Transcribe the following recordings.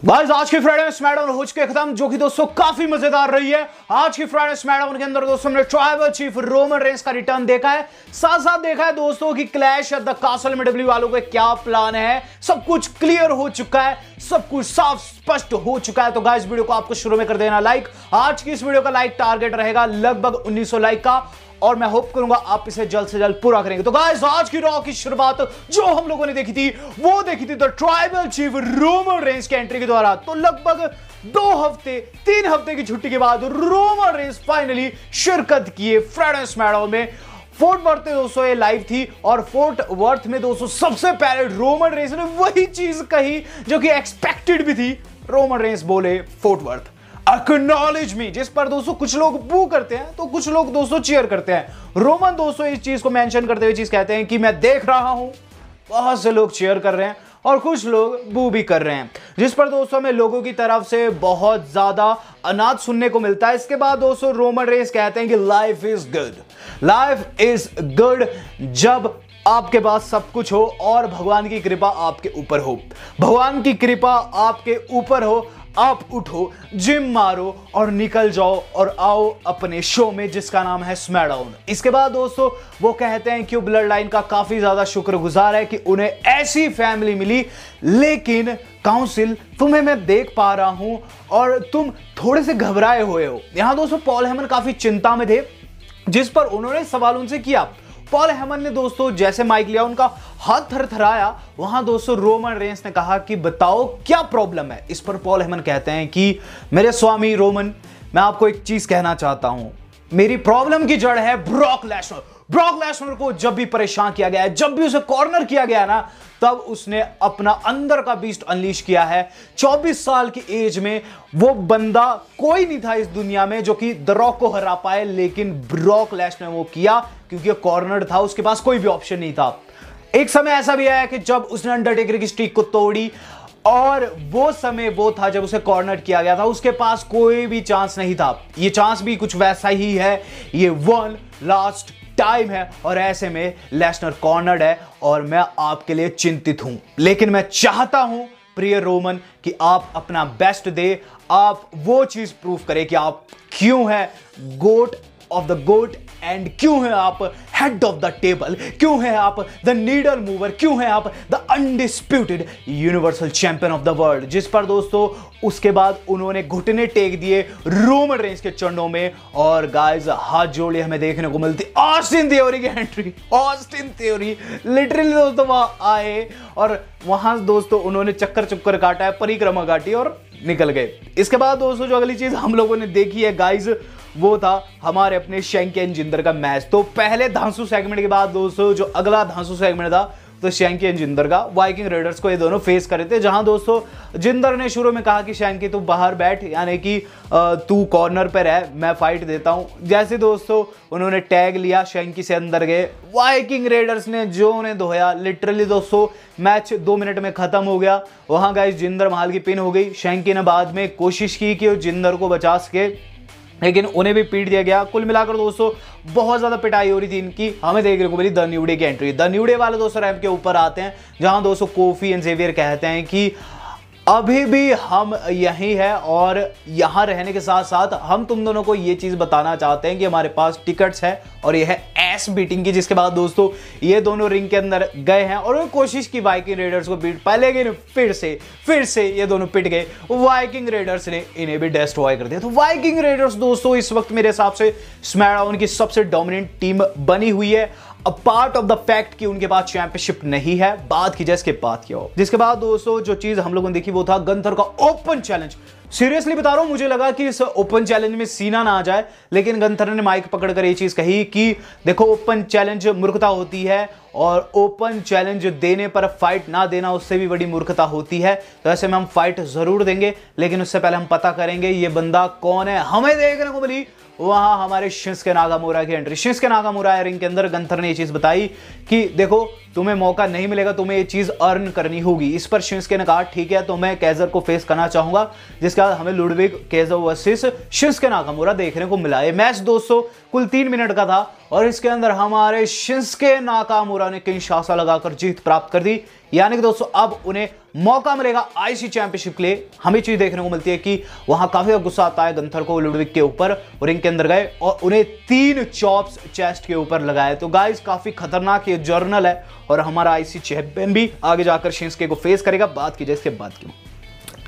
Guys आज की Friday SmackDown हो चुके खत्म, जो कि दोस्तों काफी मजेदार रही है। आज की फ्राइडे स्मैकडाउन के अंदर दोस्तों हमने ट्राइबल चीफ रोमन रेंस का रिटर्न देखा है, साथ साथ देखा है दोस्तों कि क्लैश एट द कासल में डब्ल्यू वालों का क्या प्लान है। सब कुछ क्लियर हो चुका है, सब कुछ साफ स्पष्ट हो चुका है। तो गाइस वीडियो को आपको शुरू में कर देना लाइक। आज की इस वीडियो का लाइक टारगेट रहेगा लगभग 1900 लाइक का, और मैं होप करूंगा आप इसे जल्द से जल्द पूरा करेंगे। तो गाइस आज की रॉ की शुरुआत जो हम लोगों ने देखी थी वो देखी थी the tribal chief Roman Reigns के एंट्री के द्वारा। तो लगभग 3 हफ्ते की छुट्टी के बाद रोमन रेंस फाइनली शिरकत किए फ्राइडे स्मैकडाउन में। फोर्ट वर्थ में दोस्तों ये लाइव थी, और फोर्ट वर्थ में दोस्तों सबसे पहले रोमन रेंस ने वही चीज कही जो कि एक्सपेक्टेड भी थी। रोमन रेंस बोले फोर्ट वर्थ एक्नॉलेज मी, जिस पर दोस्तों कुछ लोग बू करते हैं तो कुछ लोग दोस्तों चीयर करते हैं। रोमन दोस्तों इस चीज को मेंशन करते हुए चीज कहते हैं कि मैं देख रहा हूं बहुत से लोग चीयर कर रहे हैं और कुछ लोग बू भी कर रहे हैं, जिस पर दोस्तों में लोगों की तरफ से बहुत ज्यादा अनाज सुनने को मिलता है। इसके बाद दोस्तों रोमन रेंस कहते हैं कि life is good, life is good जब आपके पास सब कुछ हो और भगवान की कृपा आपके ऊपर हो। भगवान की कृपा आपके ऊपर हो, आप उठो, जिम मारो और निकल जाओ और आओ अपने शो में जिसका नाम है स्मैकडाउन। इसके बाद दोस्तों वो कहते हैं कि वो ब्लड लाइन का काफी ज्यादा शुक्रगुजार है कि उन्हें ऐसी फैमिली मिली, लेकिन काउंसिल तुम्हें मैं देख पा रहा हूं और तुम थोड़े से घबराए हुए हो। यहां दोस्तों पॉल हेमन काफी चिंता में थे, जिस पर उन्होंने सवाल उनसे किया। पॉल हेमन ने दोस्तों जैसे माइक लिया उनका हाथ थरथराया। वहां दोस्तों रोमन रेंस ने कहा कि बताओ क्या प्रॉब्लम है। इस पर पॉल हेमन कहते हैं कि मेरे स्वामी रोमन, मैं आपको एक चीज कहना चाहता हूं, मेरी प्रॉब्लम की जड़ है ब्रॉक लेसनर। ब्रॉक लेसनर को जब भी परेशान किया गया है, जब भी उसे कॉर्नर किया गया ना, तब उसने अपना अंदर का बीस्ट अनलीश किया है। 24 साल की एज में वो बंदा कोई नहीं था इस दुनिया में जो कि द रॉक को हरा पाए, लेकिन ब्रॉक लेसनर ने वो किया क्योंकि कॉर्नर था, उसके पास कोई भी ऑप्शन नहीं था। एक समय ऐसा भी आया कि जब उसने अंडरटेकर की स्ट्रीक को तोड़ी, और वो समय वो था जब उसे कॉर्नर किया गया था, उसके पास कोई भी चांस नहीं था। ये चांस भी कुछ वैसा ही है, ये वन लास्ट टाइम है, और ऐसे में लेसनर कॉर्नर्ड है और मैं आपके लिए चिंतित हूं। लेकिन मैं चाहता हूं प्रिय रोमन कि आप अपना बेस्ट दे, आप वो चीज प्रूव करें कि आप क्यों है गोट ऑफ द गोट, एंड क्यों है आप हेड ऑफ द टेबल, क्यों है आप द नीडल मूवर, क्यों है आप the undisputed universal champion of the world. जिस पर दोस्तों उसके बाद उन्होंने घुटने टेक दिए रोमन रेंस के चरणों में, और गाइस हाथ जोड़े हमें देखने को मिलती ऑस्टिन थ्योरी की एंट्री। ऑस्टिन थ्योरी लिटरली दोस्तों वहां आए और वहां दोस्तों उन्होंने चक्कर काटा है, परिक्रमा काटी और निकल गए। इसके बाद दोस्तों जो अगली चीज हम लोगों ने देखी है गाइस, वो था हमारे अपने शैंकी एंड जिंदर का मैच। तो पहले धांसू सेगमेंट के बाद दोस्तों जो अगला धांसू सेगमेंट था तो शैंकी एंड जिंदर का वाइकिंग रेडर्स को ये दोनों फेस कर रहे थे, जहां दोस्तों जिंदर ने शुरू में कहा कि शैंकी तू बाहर बैठ, यानी कि तू कॉर्नर पे रह, मैं फाइट देता हूं। जैसे दोस्तों उन्होंने टैग लिया, शैंकी से अंदर गए, वाइकिंग रेडर्स ने जो उन्हें धोया, लिटरली दोस्तों मैच 2 मिनट में खत्म हो गया। वहां गाइस जिंदर महाल की पिन हो गई। शैंकी ने बाद में कोशिश की कि वो जिंदर को बचा सके, लेकिन उन्हें भी पीट दिया गया। कुल मिलाकर दोस्तों बहुत ज्यादा पिटाई हो रही थी इनकी, हमें देखने को मिली द न्यू डे की एंट्री। द न्यू डे वाले दोस्तों रैंप के ऊपर आते हैं, जहां दोस्तों कोफी एंड जेवियर कहते हैं कि अभी भी हम यहीं हैं, और यहां रहने के साथ साथ हम तुम दोनों को ये चीज बताना चाहते हैं कि हमारे पास टिकट्स है, और ये है एस बीटिंग की। जिसके बाद दोस्तों ये दोनों रिंग के अंदर गए हैं और उन्होंने कोशिश की वाइकिंग रेडर्स को बीट पाए, लेकिन फिर से ये दोनों पिट गए। वाइकिंग रेडर्स ने इन्हें भी डिस्ट्रॉय कर दिया। तो वाइकिंग रेडर्स दोस्तों इस वक्त मेरे हिसाब से स्मैकडाउन की सबसे डोमिनेंट टीम बनी हुई है, a part of the fact कि उनके पास चैंपियनशिप नहीं है। बात की जाए इसके बाद क्या हो। जिसके बाद दोस्तों जो चीज हम लोगों ने देखी वो था गंथर का ओपन चैलेंज। सीरियसली बता रहा हूं, मुझे लगा कि इस ओपन चैलेंज में सीना ना आ जाए, लेकिन गंथर ने माइक पकड़कर ये चीज कही कि देखो ओपन चैलेंज मूर्खता होती है, और ओपन चैलेंज देने पर फाइट ना देना उससे भी बड़ी मूर्खता होती है। तो ऐसे में हम फाइट जरूर देंगे, लेकिन उससे पहले हम पता करेंगे ये बंदा कौन है। हमें देखने को मिली वहां हमारे शिंसुके नागामोरा की एंट्री। शिंसुके नागामोरा रिंग के अंदर गंथर ने ये चीज बताई कि देखो तुम्हें मौका नहीं मिलेगा, तुम्हें ये चीज अर्न करनी होगी। इस पर शिंस्के ने कहा ठीक है, तो मैं केजर को फेस करना चाहूंगा, जिसके बाद हमें Ludwig Kjær versus Shinsuke Nakamura देखने को मिला। ये मैच दोस्तों कुल 3 मिनट का था और इसके अंदर हमारे शिंस्के नाकामुरा ने किंशासा लगाकर जीत प्राप्त कर दी। यानी कि दोस्तों अब उन्हें मौका मिलेगा आईसी चैंपियनशिप के लिए। हमें चीज देखने को मिलती है कि वहां काफी गुस्सा आता है गंथर को लुडविग के ऊपर, रिंग के अंदर गए और उन्हें 3 चॉप्स चेस्ट के ऊपर लगाए। तो गाइस काफी खतरनाक ये जर्नल है और हमारा आईसी चैंपियन भी आगे जाकर शिंस्के को फेस करेगा। बात की जाए इसके बाद की।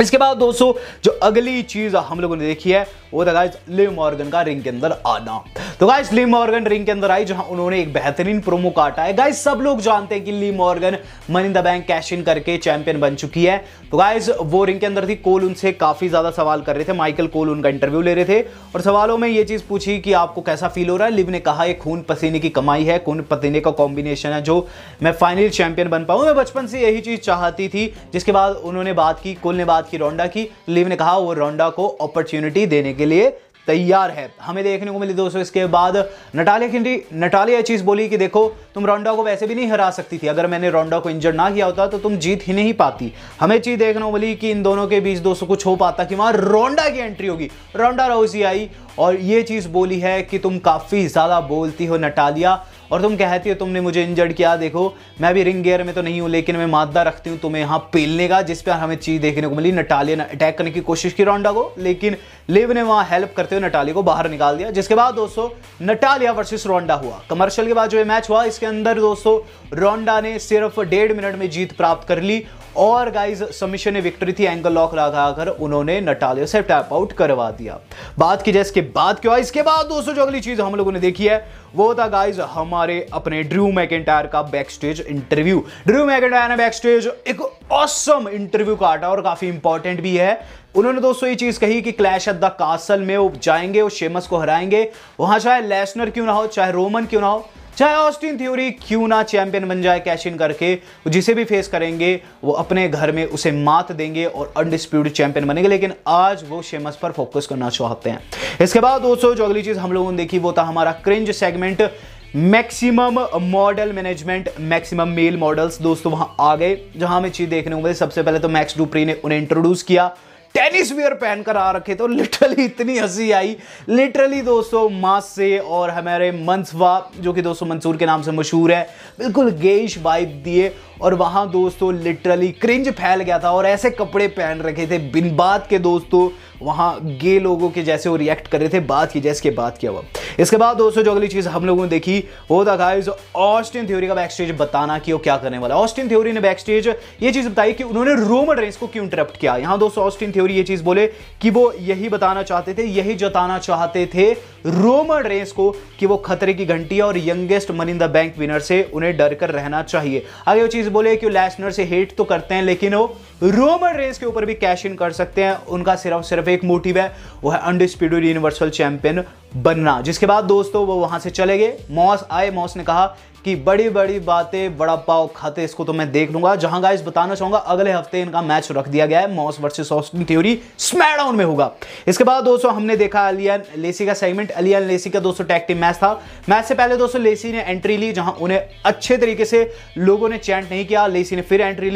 इसके बाद दोस्तों जो अगली चीज हम लोगों ने देखी है वो था गाइस लिव मॉर्गन का रिंग के अंदर आना। तो गाइस लिव मॉर्गन रिंग के अंदर आई जहां उन्होंने एक बेहतरीन प्रोमो काटा है। गाइस सब लोग जानते हैं कि Liv Morgan money in the bank cash in करके चैंपियन बन चुकी है। तो गाइस वो रिंग के अंदर थी, कोल उनसे काफी ज्यादा सवाल कर रहे थे, माइकल कोल उनका इंटरव्यू ले रहे थे और सवालों में ये चीज पूछी कि आपको कैसा फील हो रहा है। लिव ने कहा ये खून पसीने की कमाई है, खून पसीने का कॉम्बिनेशन है जो मैं फाइनली चैंपियन बन पाऊं। मैं बचपन से यही चीज चाहती थी। जिसके बाद उन्होंने बात की, कोल ने बात की रोंडा की। लिव ने कहा वो रोंडा को अपॉर्चुनिटी देने के लिए तैयार है। हमें देखने को मिली दोस्तों इसके बाद नटालिया ये चीज बोली कि देखो तुम रोंडा को वैसे भी नहीं हरा सकती थी, अगर मैंने रोंडा को इंजर्ड ना किया होता तो तुम जीत ही नहीं पाती। हमें चीज देखने को मिली कि इन दोनों के बीच दोस्तों कुछ हो पाता कि वहां रोंडा की एंट्री होगी। रोंडा राउसी आई और ये चीज बोली है कि तुम काफी ज्यादा बोलती हो नटालिया और तुम कहती हो तुमने मुझे इंजर्ड किया, देखो मैं भी रिंग गियर में तो नहीं हूं लेकिन मैं मादा रखती हूं तुम्हें यहां पेलने का। जिस पर हमें चीज देखने को मिली, नटालिया ने अटैक करने की कोशिश की रोंडा को, लेकिन लिव ने वहां हेल्प करते हुए नटालिया को बाहर निकाल दिया। जिसके बाद दोस्तों नटालिया वर्सेस रोंडा हुआ। कमर्शियल के बाद जो ये मैच हुआ इसके अंदर दोस्तों रोंडा ने सिर्फ 1.5 मिनट में जीत प्राप्त कर ली और गाइस सबमिशन में विक्ट्री थी। एंकल लॉक लगाकर उन्होंने नटालिया से टैप आउट करवा दिया। बात की जाए इसके बाद क्या हुआ, इसके बाद दोस्तों जो अगली चीज हम लोगों ने देखी है वो था गाइस हमारे अपने ड्रू मैकिंटायर का back stage interview. Drew McIntyre ने बैक स्टेज एक ऑसम इंटरव्यू काटा और काफी इंपॉर्टेंट भी है। उन्होंने दोस्तों ये चीज कही कि क्लैश एट द कासल में वो जाएंगे, वो शेमस को हराएंगे। वहां चाहे लेसनर क्यों ना हो, चाहे रोमन क्यों ना हो, चाहे ऑस्टिन थ्योरी क्यों ना चैंपियन बन जाए कैश इन करके, जिसे भी फेस करेंगे वो अपने घर में उसे मात देंगे और अनडिस्प्यूटेड चैंपियन बनेंगे। लेकिन आज वो शेमस पर फोकस करना चाहते हैं। इसके बाद दोस्तों जो अगली चीज हम लोगों ने देखी वो था हमारा cringe segment, maximum model management, maximum mail models दोस्तों वहां आ गए। जहां हमें चीज देखने को मिली, सबसे पहले तो मैक्स डुप्री ने उन्हें इंट्रोड्यूस किया, टेनिस वियर पहनकर आ रखे। तो लिटरली इतनी हंसी आई, लिटरली दोस्तों मास से और हमारे मंसवा जो कि दोस्तों मंसूर के नाम से मशहूर है, बिल्कुल गेइश वाइब दिए और वहां दोस्तों लिटरली क्रिंज फैल गया था और ऐसे कपड़े पहन रखे थे बिन बात के दोस्तों, वहां गे लोगों के जैसे वो रिएक्ट कर रहे थे बात की जैसे बात किया हुआ। इसके बाद दोस्तों जो अगली चीज हम लोगों ने देखी वो था गाइस ऑस्टिन थ्योरी का बैक स्टेज बताना कि वो क्या करने वाला। ऑस्टिन थ्योरी ने बैक स्टेज ये चीज बताई कि उन्होंने रोमन रेंस को क्यों इंटरप्ट किया। यहां दोस्तों ऑस्टिन थ्योरी ये चीज बोले कि वो यही बताना चाहते थे, यही जताना चाहते थे रोमन रेंस को कि वो खतरे की घंटी है और youngest money in the bank winner से उन्हें डर कर रहना चाहिए। आगे वो चीज बोले कि लेसनर से हेट तो करते हैं लेकिन वो रोमन रेंस के ऊपर भी कैश इन कर सकते हैं। उनका सिर्फ एक मोटिव है, वो है अनडिस्प्यूटेड यूनिवर्सल चैंपियन बनना। जिसके बाद दोस्तों वो वहां से चले गए। मॉस आए, मॉस ने कहा कि बड़ी बड़ी बातें बड़ा पाव खाते, इसको तो मैं देख लूंगा। जहां गाइस बताना चाहूंगा अगले हफ्ते इनका मैच रख दिया गया है, Moss versus Austin Theory SmackDown में होगा। इसके बाद दोस्तों हमने देखा एलियन लेसी का सेगमेंट। एलियन लेसी का दोस्तों टैग टीम मैच था। मैच से पहले दोस्तों लेसी ने एंट्री ली जहां उन्हें अच्छे तरीके से लोगों ने चैंट नहीं किया। लेसी ने फिर एंट्री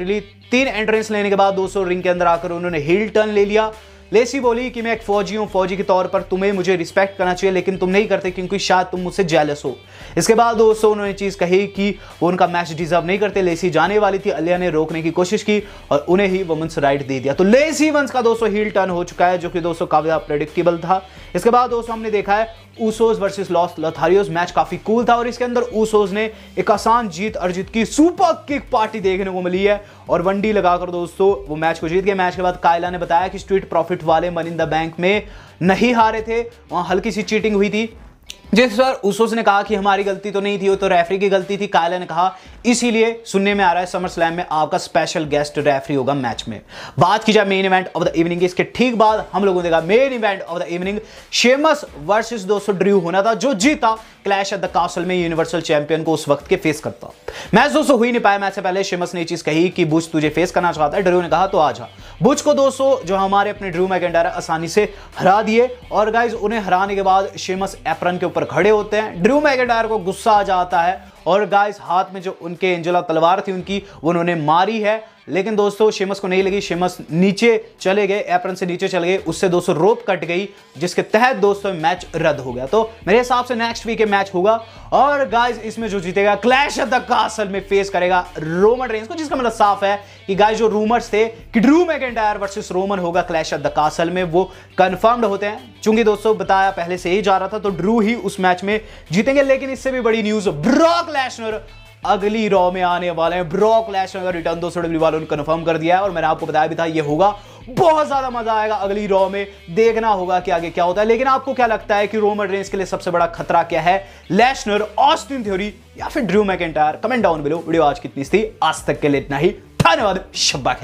ली, 3 एंट्रेंस लेने के बाद दोस्तों रिंग के अंदर आकर उन्होंने हील टर्न ले लिया। लेसी बोली कि मैं एक फौजी हूं, फौजी के तौर पर तुम्हें मुझे रिस्पेक्ट करना चाहिए लेकिन तुम नहीं करते क्योंकि शायद तुम मुझसे जेलस हो। इसके बाद दोस्तों उन्होंने चीज कही कि वो उनका मैच डिजर्व नहीं करते। लेसी जाने वाली थी, अलिया ने रोकने की कोशिश की और उन्हें ही वुमेन्स राइट दे दिया। तो लेसी वंस का दोस्तों हील टर्न हो चुका है जो कि दोस्तों काफी ज्यादा प्रेडिक्टेबल था। इसके बाद दोस्तों हमने देखा है ऊसोस वर्सेस लॉस लथारियोस, मैच काफी कूल था और इसके अंदर ऊसोस ने एक आसान जीत अर्जित की, सुपर किक पार्टी देखने को मिली है और वनडी लगाकर दोस्तों वो मैच को जीत गए। मैच के बाद कायला ने बताया कि स्ट्रीट प्रॉफिट वाले मनी इन द बैंक में नहीं हारे थे, वहां हल्की सी चीटिंग हुई थी। जिस पर ऊसोस ने कहा कि हमारी गलती तो नहीं थी, वो तो रेफरी की गलती थी। कायला ने कहा इसीलिए सुनने में आ रहा है समर स्लैम में आपका स्पेशल गेस्ट रेफरी होगा मैच में। बात की जाए main event of the evening की, इसके ठीक बाद हम लोगों ने देखा main event of the evening, Sheamus versus दोस्तों ड्रू होना था। जो जीता क्लैश एट द कासल में यूनिवर्सल चैंपियन को उस वक्त के फेस करता। मैच दोस्तों हुई नहीं पाया। मैच से पहले शेमस ने ये चीज कही कि बुच तुझे फेस करना चाहता है। ड्रू ने कहा तो आजा। बुच को दोस्तों जो हमारे अपने ड्रू मैकिंटायर आसानी से हरा दिए और गाइज उन्हें हराने के बाद शेमस एप्रन के ऊपर खड़े होते हैं। ड्रू मैकिंटायर को गुस्सा आ जाता है और गाइस हाथ में जो उनके एंजेला तलवार थी उनकी वो उन्होंने मारी है, लेकिन दोस्तों शेमस को नहीं लगी। शेमस नीचे चले गए, एप्रन से नीचे चले गए, उससे दोस्तों रोप कट गई, जिसके तहत दोस्तों मैच रद्द हो गया। तो मेरे हिसाब से नेक्स्ट वीक मैच होगा और गाइस इसमें जो जीतेगा क्लैश ऑफ द कासल में फेस करेगा रोमन रेंस को, जिसका मतलब साफ है कि गाइस जो रूमर्स थे कि ड्रू मैकिंटायर वर्सेस रोमन होगा क्लैश ऑफ द कासल में, वो कंफर्म्ड होते हैं। चूंकि दोस्तों बताया पहले से ही जा रहा था, तो ड्रू ही उस मैच में जीतेंगे। लेकिन इससे भी बड़ी न्यूज, ब्रॉक लेसनर अगली रॉ में आने वाले हैं। ब्रॉक लेसनर का रिटर्न दोस्तों डब्ल्यू वालों ने कंफर्म कर दिया है और मैंने आपको बताया भी था ये होगा। बहुत ज्यादा मजा आएगा अगली रॉ में, देखना होगा कि आगे क्या होता है। लेकिन आपको क्या लगता है कि रोमन रेंस के लिए सबसे बड़ा खतरा क्या है, लेसनर, ऑस्टिन थ्योरी या फिर Drew McIntyre? Comment down below. Video आज कितनी थी, आज तक के लिए इतना ही। धन्यवाद, शब्बा खैर।